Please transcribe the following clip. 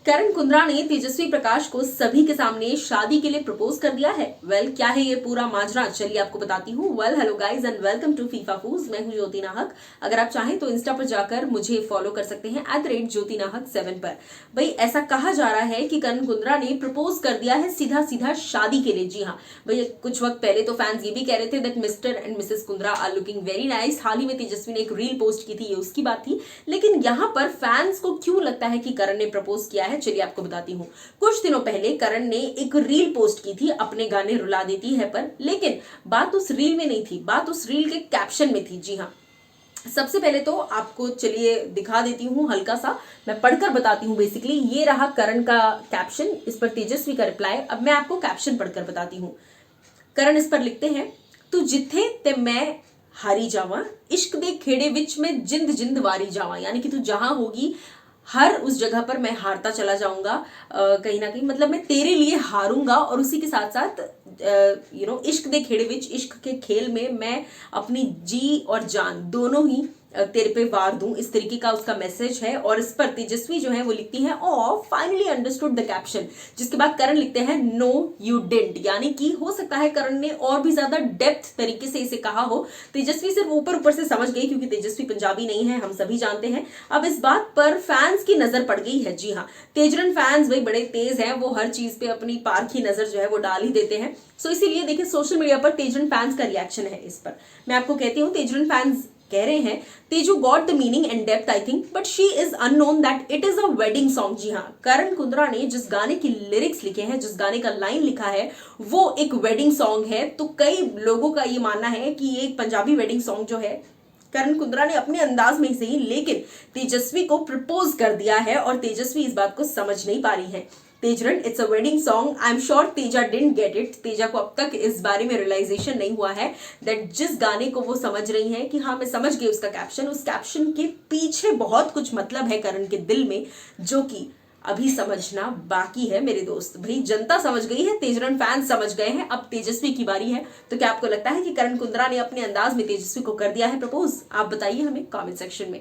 करण कुंद्रा ने तेजस्वी प्रकाश को सभी के सामने शादी के लिए प्रपोज कर दिया है। क्या है ये पूरा माजरा, चलिए आपको बताती हूँ। Hello guys and welcome to FIFA फूज। मैं हूँ ज्योति नाहक। अगर आप चाहें तो इंस्टा पर जाकर मुझे फॉलो कर सकते हैं @ज्योतिनाहक7 पर। भाई ऐसा कहा जा रहा है कि करण कुंद्रा ने प्रपोज कर दिया है सीधा सीधा शादी के लिए। जी हाँ भाई, कुछ वक्त पहले तो फैंस ये भी कह रहे थे that mister and missus Kundra are looking very nice. हाल ही में तेजस्वी ने एक रील पोस्ट की थी, ये उसकी बात थी। लेकिन यहाँ पर फैंस को क्यों लगता है कि करण ने प्रपोज किया है, चलिए आपको बताती हूँ। कुछ दिनों पहले करण ने एक रील पोस्ट की थी, अपने गाने रुला देती है पर, लेकिन बात उस रील में नहीं थी, बात उस रील के कैप्शन में थी। जी हाँ, सबसे पहले तो आपको चलिए दिखा देती हूँ, हल्का सा मैं पढ़कर बताती हूँ। बेसिकली ये रहा करण का कैप्शन, इस पर तेजस्वी का रिप्लाई। अब मैं आपको कैप्शन पढ़कर बताती हूँ। करण इस पर लिखते हैं, तू जिथे ते मैं हारी जावा, इश्क दे खेड़े विच में जिंद जिंद वारी जावा। यानी कि तू जहां होगी हर उस जगह पर मैं हारता चला जाऊंगा, कहीं ना कहीं मतलब मैं तेरे लिए हारूंगा। और उसी के साथ साथ इश्क दे खेड़े विच, इश्क के खेल में मैं अपनी जी और जान दोनों ही तेरे पे वार दूं, इस तरीके का उसका मैसेज है। और इस पर तेजस्वी जो है वो लिखती हैं, ओ फाइनली अंडरस्टूड द कैप्शन। जिसके बाद करण लिखते हैं, नो यू डिडंट। यानी कि हो सकता है करण ने और भी ज्यादा डेप्थ तरीके से इसे कहा हो, तेजस्वी सिर्फ ऊपर ऊपर से समझ गई, क्योंकि तेजस्वी पंजाबी नहीं है, हम सभी जानते हैं। अब इस बात पर फैंस की नजर पड़ गई है। जी हाँ, तेजरन फैंस भाई बड़े तेज हैं, वो हर चीज पे अपनी पारखी नजर जो है वो डाल ही देते हैं। सो इसीलिए देखिए सोशल मीडिया पर तेजरन फैंस का रिएक्शन है इस पर। मैं आपको कहती हूँ, तेजरन फैंस कह रहे हैं, Teju got the meaning and depth I think, but she is unknown that it is a wedding song. जी हाँ, करण कुंद्रा ने जिस गाने की लिरिक्स लिखे हैं, जिस गाने का लाइन लिखा है, वो एक वेडिंग सॉन्ग है। तो कई लोगों का ये मानना है कि ये एक पंजाबी वेडिंग सॉन्ग जो है, करण कुंद्रा ने अपने अंदाज में ही सही लेकिन तेजस्वी को प्रपोज कर दिया है, और तेजस्वी इस बात को समझ नहीं पा रही है। TejRan, it's a wedding song. I am sure Teja didn't get it. Teja को अब तक इस बारे में रियलाइजेशन नहीं हुआ है दैट जिस गाने को वो समझ रही है कि हाँ मैं समझ गई उसका कैप्शन, उस कैप्शन के पीछे बहुत कुछ मतलब है करण के दिल में, जो कि अभी समझना बाकी है मेरे दोस्त। भाई जनता समझ गई है, तेजरन फैंस समझ गए हैं, अब तेजस्वी की बारी है। तो क्या आपको लगता है कि करण कुंद्रा ने अपने अंदाज में तेजस्वी को कर दिया है प्रपोज? आप बताइए हमें कमेंट सेक्शन में।